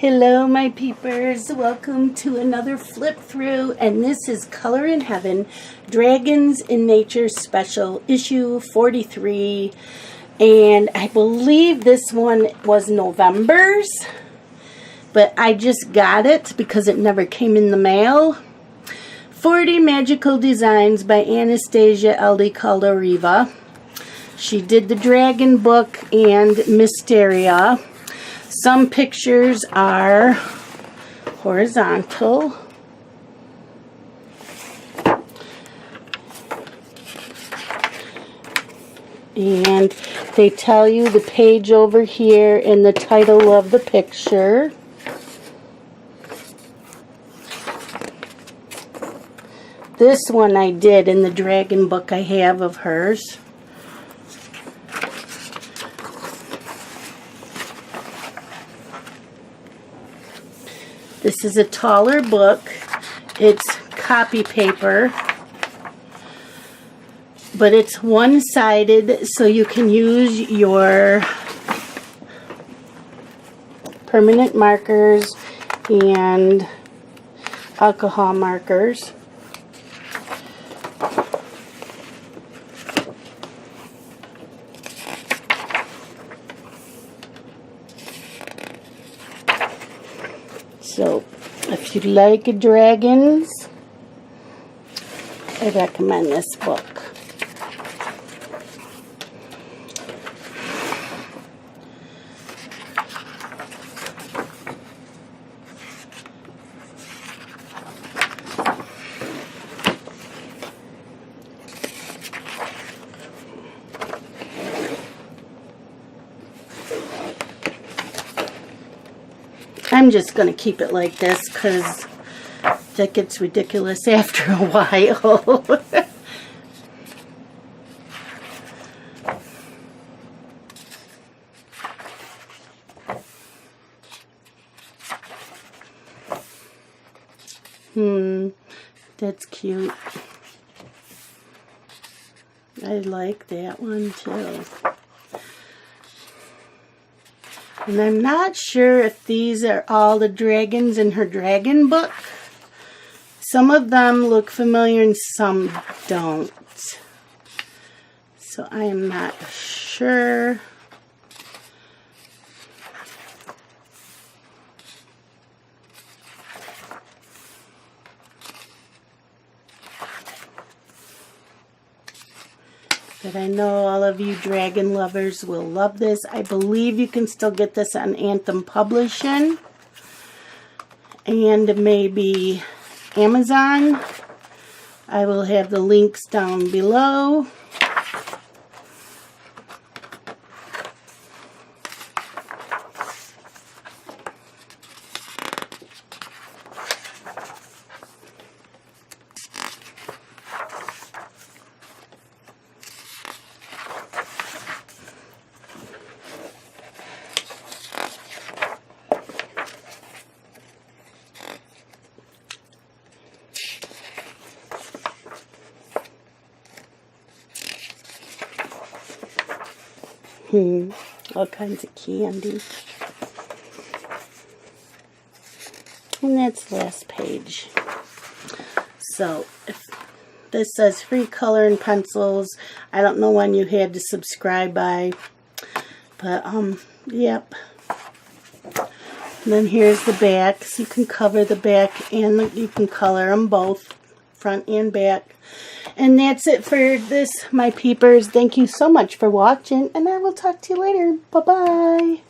Hello my peepers, welcome to another flip through, and this is Color in Heaven Dragons in Nature Special issue 43, and I believe this one was November's, but I just got it because it never came in the mail. 40 Magical Designs by Anastasia Elde Calderiva. She did the Dragon book and Mysteria. Some pictures are horizontal. And they tell you the page over here and the title of the picture. This one I did in the Dragon book I have of hers. This is a taller book. It's copy paper, but it's one-sided, so you can use your permanent markers and alcohol markers. So, if you like dragons, I recommend this book. I'm just going to keep it like this because that gets ridiculous after a while. That's cute. I like that one too. And I'm not sure if these are all the dragons in her Dragon book. Some of them look familiar and some don't. So I am not sure. But I know all of you dragon lovers will love this. I believe you can still get this on Anthem Publishing and maybe Amazon. I will have the links down below. All kinds of candy. And that's the last page. So, if this says free color and pencils, I don't know when you had to subscribe by, but, yep. And then here's the back, so you can cover the back and you can color them both, front and back. And that's it for this, my peepers. Thank you so much for watching, and I will talk to you later. Bye-bye.